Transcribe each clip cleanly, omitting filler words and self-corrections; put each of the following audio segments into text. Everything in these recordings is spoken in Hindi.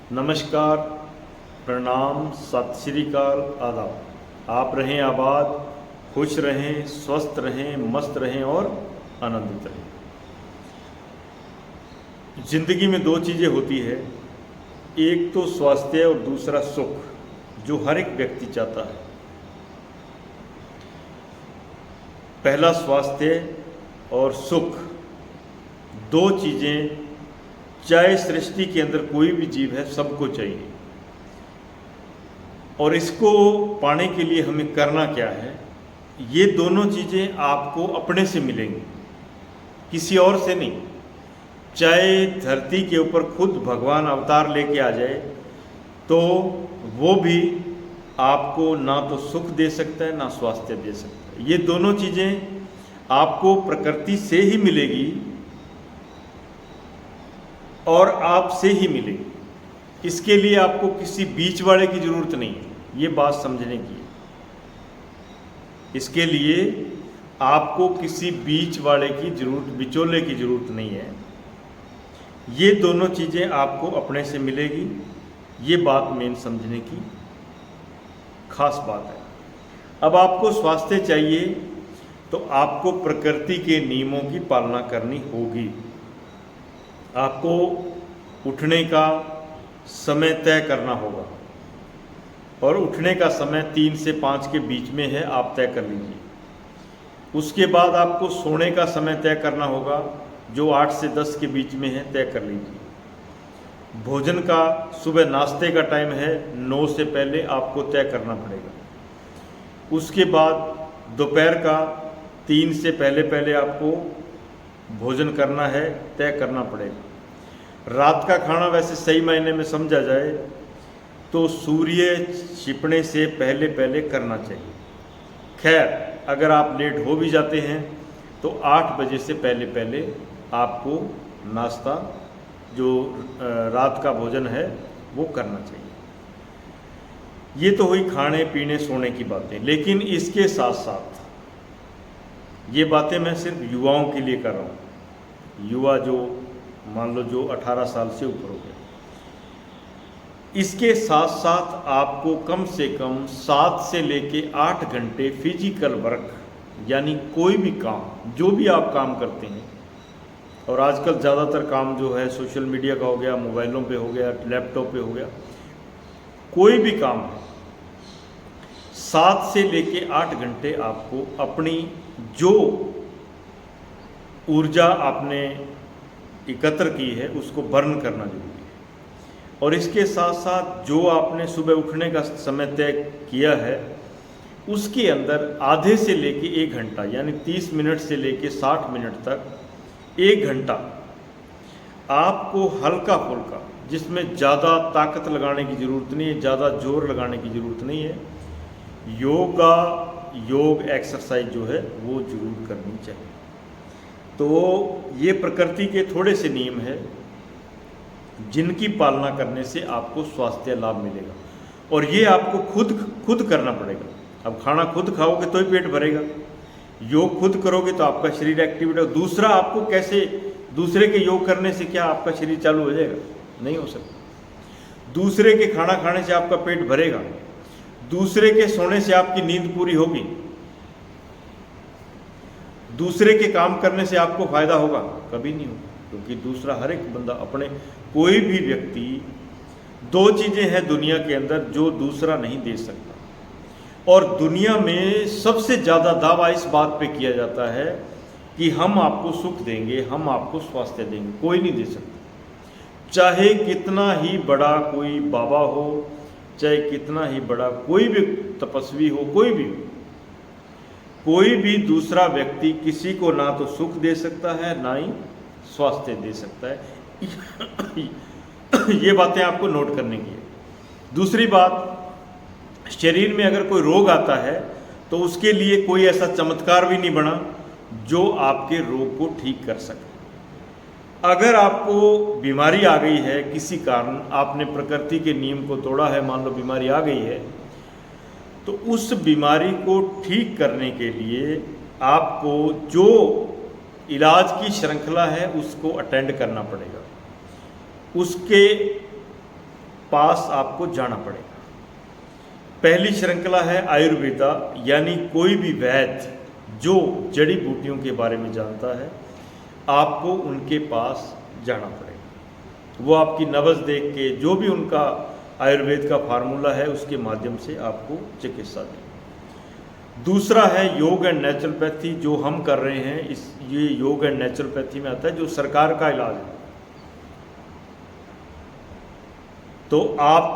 नमस्कार, प्रणाम, सत श्री अकाल, आदाब। आप रहें आबाद, खुश रहें, स्वस्थ रहें, मस्त रहें और आनंदित रहें। जिंदगी में दो चीज़ें होती है, एक तो स्वास्थ्य और दूसरा सुख, जो हर एक व्यक्ति चाहता है। पहला स्वास्थ्य और सुख, दो चीज़ें चाहे सृष्टि के अंदर कोई भी जीव है सबको चाहिए। और इसको पाने के लिए हमें करना क्या है, ये दोनों चीज़ें आपको अपने से मिलेंगी, किसी और से नहीं। चाहे धरती के ऊपर खुद भगवान अवतार लेके आ जाए तो वो भी आपको ना तो सुख दे सकता है ना स्वास्थ्य दे सकता है। ये दोनों चीज़ें आपको प्रकृति से ही मिलेगी और आपसे ही मिलेगी। इसके लिए आपको किसी बीच वाले की ज़रूरत नहीं है, ये बात समझने की है। इसके लिए आपको किसी बीच वाले की ज़रूरत, बिचौले की ज़रूरत नहीं है। ये दोनों चीज़ें आपको अपने से मिलेगी, ये बात मेन समझने की खास बात है। अब आपको स्वास्थ्य चाहिए तो आपको प्रकृति के नियमों की पालना करनी होगी। आपको उठने का समय तय करना होगा और उठने का समय 3 से 5 के बीच में है, आप तय कर लीजिए। उसके बाद आपको सोने का समय तय करना होगा, जो 8 से 10 के बीच में है, तय कर लीजिए। भोजन का सुबह नाश्ते का टाइम है, 9 से पहले आपको तय करना पड़ेगा। उसके बाद दोपहर का 3 से पहले आपको भोजन करना है, तय करना पड़ेगा। रात का खाना वैसे सही मायने में समझा जाए तो सूर्य छिपने से पहले करना चाहिए। खैर, अगर आप लेट हो भी जाते हैं तो 8 बजे से पहले आपको नाश्ता, जो रात का भोजन है, वो करना चाहिए। ये तो हुई खाने पीने सोने की बातें, लेकिन इसके साथ साथ ये बातें मैं सिर्फ युवाओं के लिए कर रहा हूँ। युवा जो मान लो जो 18 साल से ऊपर हो गए, इसके साथ साथ आपको कम से कम 7 से लेके 8 घंटे फिजिकल वर्क, यानी कोई भी काम, जो भी आप काम करते हैं, और आजकल ज़्यादातर काम जो है सोशल मीडिया का हो गया, मोबाइलों पे हो गया, लैपटॉप पे हो गया, कोई भी काम है, 7 से लेके 8 घंटे आपको अपनी जो ऊर्जा आपने एकत्र की है उसको बर्न करना जरूरी है। और इसके साथ साथ जो आपने सुबह उठने का समय तय किया है, उसके अंदर आधे से लेके 1 घंटा, यानी 30 मिनट से लेके 60 मिनट तक 1 घंटा आपको हल्का फुल्का, जिसमें ज़्यादा ताकत लगाने की ज़रूरत नहीं है, ज़्यादा जोर लगाने की ज़रूरत नहीं है, योग एक्सरसाइज जो है वो जरूर करनी चाहिए। तो ये प्रकृति के थोड़े से नियम है जिनकी पालना करने से आपको स्वास्थ्य लाभ मिलेगा, और ये आपको खुद करना पड़ेगा। अब खाना खुद खाओगे तो ही पेट भरेगा, योग खुद करोगे तो आपका शरीर एक्टिवेट होगा। दूसरा आपको कैसे, दूसरे के योग करने से क्या आपका शरीर चालू हो जाएगा? नहीं हो सकता। दूसरे के खाना खाने से आपका पेट भरेगा, दूसरे के सोने से आपकी नींद पूरी होगी, दूसरे के काम करने से आपको फायदा होगा? कभी नहीं होगा। क्योंकि दूसरा, हर एक बंदा अपने, कोई भी व्यक्ति, दो चीज़ें हैं दुनिया के अंदर जो दूसरा नहीं दे सकता। और दुनिया में सबसे ज़्यादा दावा इस बात पे किया जाता है कि हम आपको सुख देंगे, हम आपको स्वास्थ्य देंगे। कोई नहीं दे सकता। चाहे कितना ही बड़ा कोई बाबा हो, चाहे कितना ही बड़ा कोई भी तपस्वी हो, कोई भी दूसरा व्यक्ति किसी को ना तो सुख दे सकता है ना ही स्वास्थ्य दे सकता है। ये बातें आपको नोट करने की है। दूसरी बात, शरीर में अगर कोई रोग आता है तो उसके लिए कोई ऐसा चमत्कार भी नहीं बना जो आपके रोग को ठीक कर सके। अगर आपको बीमारी आ गई है, किसी कारण आपने प्रकृति के नियम को तोड़ा है, मान लो बीमारी आ गई है, तो उस बीमारी को ठीक करने के लिए आपको जो इलाज की श्रृंखला है उसको अटेंड करना पड़ेगा। उसके पास आपको जाना पड़ेगा। पहली श्रृंखला है आयुर्वेदा, यानी कोई भी वैद्य जो जड़ी बूटियों के बारे में जानता है, आपको उनके पास जाना पड़ेगा। वो आपकी नब्ज देख के जो भी उनका आयुर्वेद का फार्मूला है उसके माध्यम से आपको चिकित्सा दें। दूसरा है योग एंड नेचुरोपैथी, जो हम कर रहे हैं, ये योग एंड नेचुरोपैथी में आता है, जो सरकार का इलाज है। तो आप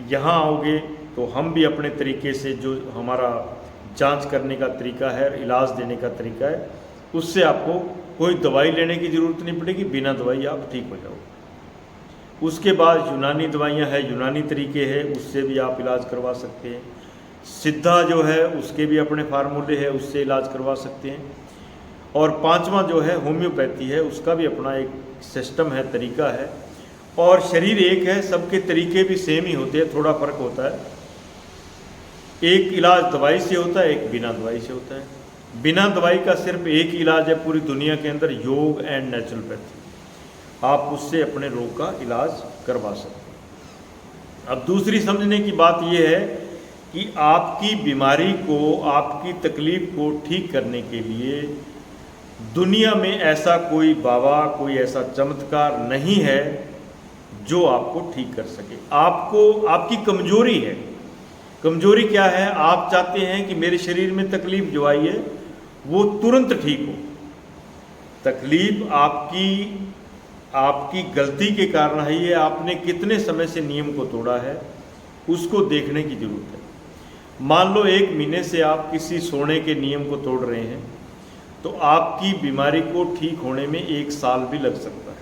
यहाँ आओगे तो हम भी अपने तरीके से, जो हमारा जांच करने का तरीका है, इलाज देने का तरीका है, उससे आपको कोई दवाई लेने की ज़रूरत नहीं पड़ेगी, बिना दवाई आप ठीक हो जाओगे। उसके बाद यूनानी दवाइयाँ हैं, यूनानी तरीके हैं, उससे भी आप इलाज करवा सकते हैं। सिद्धा जो है उसके भी अपने फार्मूले हैं, उससे इलाज करवा सकते हैं। और पांचवा जो है होम्योपैथी है, उसका भी अपना एक सिस्टम है, तरीका है। और शरीर एक है, सबके तरीके भी सेम ही होते हैं, थोड़ा फ़र्क होता है। एक इलाज दवाई से होता है, एक बिना दवाई से होता है। बिना दवाई का सिर्फ एक ही इलाज है पूरी दुनिया के अंदर, योग एंड नेचुरोपैथी। आप उससे अपने रोग का इलाज करवा सकते हैं। अब दूसरी समझने की बात यह है कि आपकी बीमारी को, आपकी तकलीफ को ठीक करने के लिए दुनिया में ऐसा कोई बाबा, कोई ऐसा चमत्कार नहीं है जो आपको ठीक कर सके। आपको, आपकी कमजोरी है। कमजोरी क्या है? आप चाहते हैं कि मेरे शरीर में तकलीफ जो आई है वो तुरंत ठीक हो। तकलीफ आपकी गलती के कारण है, ये आपने कितने समय से नियम को तोड़ा है उसको देखने की जरूरत है। मान लो 1 महीने से आप किसी सोने के नियम को तोड़ रहे हैं, तो आपकी बीमारी को ठीक होने में 1 साल भी लग सकता है।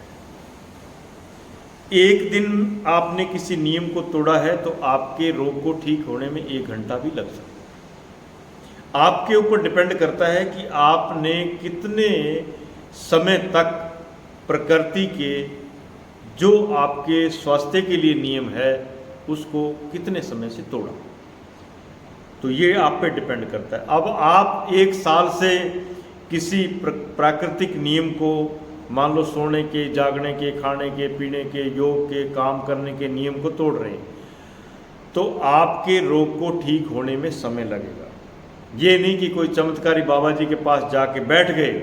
एक दिन आपने किसी नियम को तोड़ा है तो आपके रोग को ठीक होने में 1 घंटा भी लग सकता है। आपके ऊपर डिपेंड करता है कि आपने कितने समय तक प्रकृति के जो आपके स्वास्थ्य के लिए नियम है उसको कितने समय से तोड़ा, तो ये आप पे डिपेंड करता है। अब आप 1 साल से किसी प्राकृतिक नियम को, मान लो सोने के, जागने के, खाने के, पीने के, योग के, काम करने के नियम को तोड़ रहे हैं, तो आपके रोग को ठीक होने में समय लगेगा। ये नहीं कि कोई चमत्कारी बाबा जी के पास जाके बैठ गए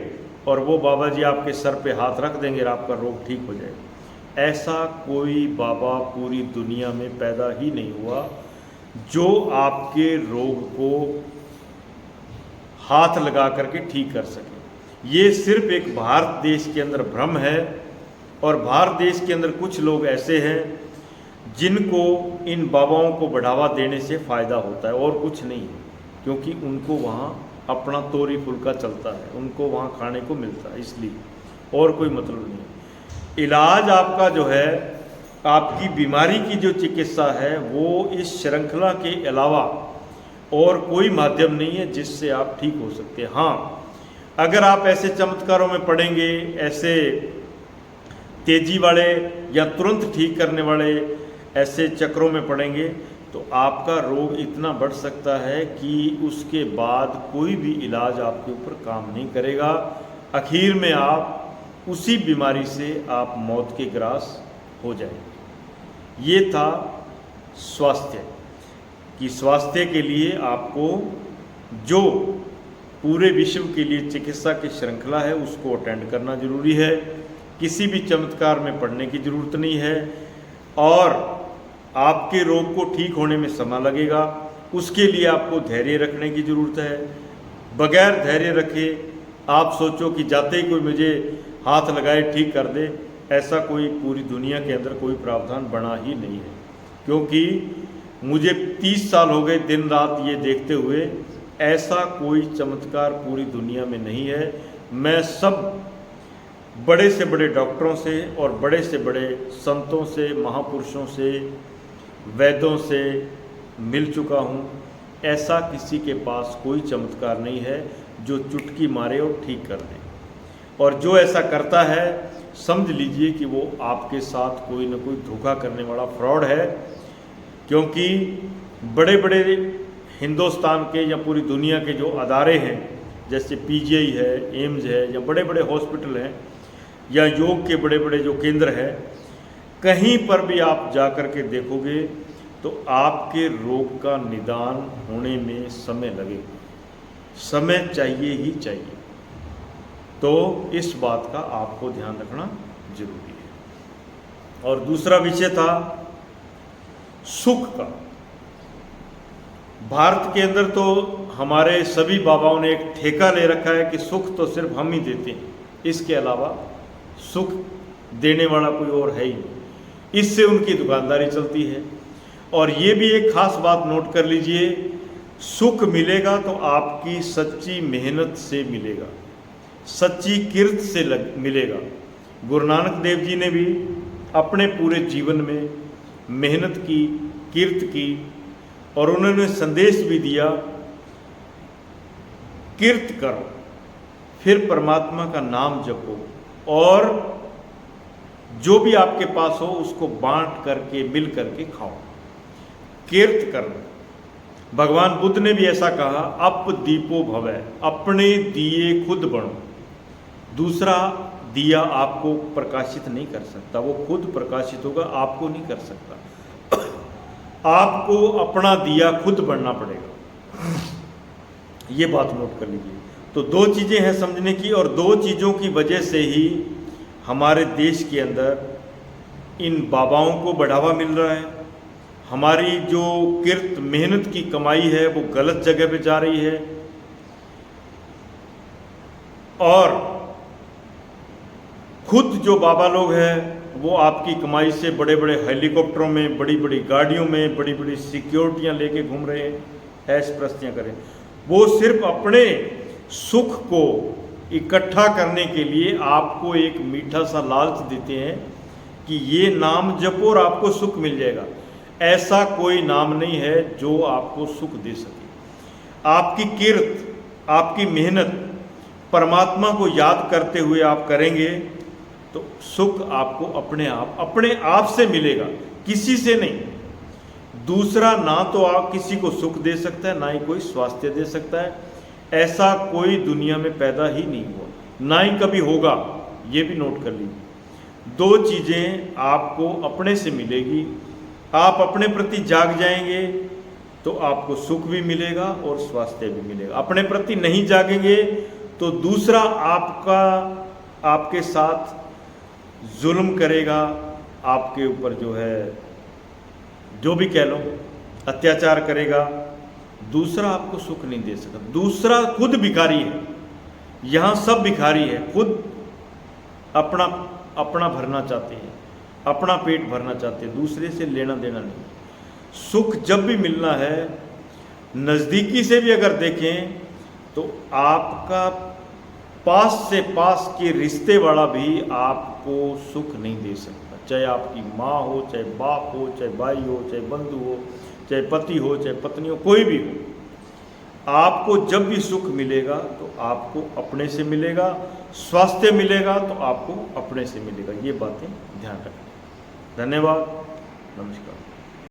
और वो बाबा जी आपके सर पे हाथ रख देंगे और आपका रोग ठीक हो जाएगा। ऐसा कोई बाबा पूरी दुनिया में पैदा ही नहीं हुआ जो आपके रोग को हाथ लगा करके ठीक कर सके। ये सिर्फ एक भारत देश के अंदर भ्रम है, और भारत देश के अंदर कुछ लोग ऐसे हैं जिनको इन बाबाओं को बढ़ावा देने से फ़ायदा होता है, और कुछ नहीं है, क्योंकि उनको वहाँ अपना तोरी फुलका चलता है, उनको वहाँ खाने को मिलता है, इसलिए, और कोई मतलब नहीं है। इलाज आपका जो है, आपकी बीमारी की जो चिकित्सा है, वो इस श्रृंखला के अलावा और कोई माध्यम नहीं है जिससे आप ठीक हो सकते हैं। हाँ, अगर आप ऐसे चमत्कारों में पड़ेंगे, ऐसे तेजी वाले या तुरंत ठीक करने वाले ऐसे चक्रों में पड़ेंगे, तो आपका रोग इतना बढ़ सकता है कि उसके बाद कोई भी इलाज आपके ऊपर काम नहीं करेगा। आखिर में आप उसी बीमारी से आप मौत के ग्रास हो जाएंगे। ये था स्वास्थ्य, कि स्वास्थ्य के लिए आपको जो पूरे विश्व के लिए चिकित्सा की श्रृंखला है उसको अटेंड करना जरूरी है। किसी भी चमत्कार में पड़ने की ज़रूरत नहीं है, और आपके रोग को ठीक होने में समय लगेगा। उसके लिए आपको धैर्य रखने की ज़रूरत है। बगैर धैर्य रखे आप सोचो कि जाते ही कोई मुझे हाथ लगाए ठीक कर दे, ऐसा कोई पूरी दुनिया के अंदर कोई प्रावधान बना ही नहीं है। क्योंकि मुझे 30 साल हो गए दिन रात ये देखते हुए, ऐसा कोई चमत्कार पूरी दुनिया में नहीं है। मैं सब बड़े से बड़े डॉक्टरों से और बड़े से बड़े संतों से, महापुरुषों से, वैद्यों से मिल चुका हूँ। ऐसा किसी के पास कोई चमत्कार नहीं है जो चुटकी मारे और ठीक कर दे, और जो ऐसा करता है समझ लीजिए कि वो आपके साथ कोई ना कोई धोखा करने वाला फ्रॉड है। क्योंकि बड़े बड़े हिंदुस्तान के या पूरी दुनिया के जो अदारे हैं, जैसे पीजीआई है, एम्स है, या बड़े बड़े हॉस्पिटल हैं, या योग के बड़े बड़े जो केंद्र हैं, कहीं पर भी आप जा कर के देखोगे तो आपके रोग का निदान होने में समय लगेगा, समय चाहिए ही चाहिए। तो इस बात का आपको ध्यान रखना जरूरी है। और दूसरा विषय था सुख का। भारत के अंदर तो हमारे सभी बाबाओं ने एक ठेका ले रखा है कि सुख तो सिर्फ हम ही देते हैं, इसके अलावा सुख देने वाला कोई और है ही नहीं। इससे उनकी दुकानदारी चलती है। और ये भी एक खास बात नोट कर लीजिए, सुख मिलेगा तो आपकी सच्ची मेहनत से मिलेगा, सच्ची किर्त से मिलेगा। गुरु नानक देव जी ने भी अपने पूरे जीवन में मेहनत की, किर्त की, और उन्होंने संदेश भी दिया, किर्त करो, फिर परमात्मा का नाम जपो, और जो भी आपके पास हो उसको बांट करके, मिल करके खाओ। किर्त करना। भगवान बुद्ध ने भी ऐसा कहा, अप दीपो भवै, अपने दिए खुद बनो। दूसरा दिया आपको प्रकाशित नहीं कर सकता, वो खुद प्रकाशित होगा, आपको नहीं कर सकता। आपको अपना दिया खुद बनना पड़ेगा। ये बात नोट कर लीजिए। तो दो चीज़ें हैं समझने की, और दो चीज़ों की वजह से ही हमारे देश के अंदर इन बाबाओं को बढ़ावा मिल रहा है। हमारी जो किर्त मेहनत की कमाई है वो गलत जगह पे जा रही है, और खुद जो बाबा लोग हैं वो आपकी कमाई से बड़े बड़े हेलीकॉप्टरों में, बड़ी बड़ी गाड़ियों में, बड़ी बड़ी सिक्योरिटियां लेके घूम रहे हैं, ऐश प्रस्तियाँ करें। वो सिर्फ अपने सुख को इकट्ठा करने के लिए आपको एक मीठा सा लालच देते हैं कि ये नाम जपो और आपको सुख मिल जाएगा। ऐसा कोई नाम नहीं है जो आपको सुख दे सके। आपकी किर्त, आपकी मेहनत परमात्मा को याद करते हुए आप करेंगे तो सुख आपको अपने आप से मिलेगा, किसी से नहीं। दूसरा ना तो आप किसी को सुख दे सकता है, ना ही कोई स्वास्थ्य दे सकता है। ऐसा कोई दुनिया में पैदा ही नहीं हुआ, ना ही कभी होगा। ये भी नोट कर लीजिए। दो चीज़ें आपको अपने से मिलेगी। आप अपने प्रति जाग जाएंगे तो आपको सुख भी मिलेगा और स्वास्थ्य भी मिलेगा। अपने प्रति नहीं जागेंगे तो दूसरा आपके साथ जुल्म करेगा, आपके ऊपर जो है, जो भी कह लो, अत्याचार करेगा। दूसरा आपको सुख नहीं दे सकता। दूसरा खुद भिखारी है। यहाँ सब भिखारी है, खुद अपना भरना चाहते हैं, अपना पेट भरना चाहते हैं, दूसरे से लेना देना नहीं। सुख जब भी मिलना है, नज़दीकी से भी अगर देखें तो आपका पास से पास के रिश्ते वाला भी आपको सुख नहीं दे सकता। चाहे आपकी माँ हो, चाहे बाप हो, चाहे भाई हो, चाहे बंधु हो, चाहे पति हो, चाहे पत्नी हो, कोई भी हो। आपको जब भी सुख मिलेगा तो आपको अपने से मिलेगा, स्वास्थ्य मिलेगा तो आपको अपने से मिलेगा। ये बातें ध्यान रखें। धन्यवाद, नमस्कार।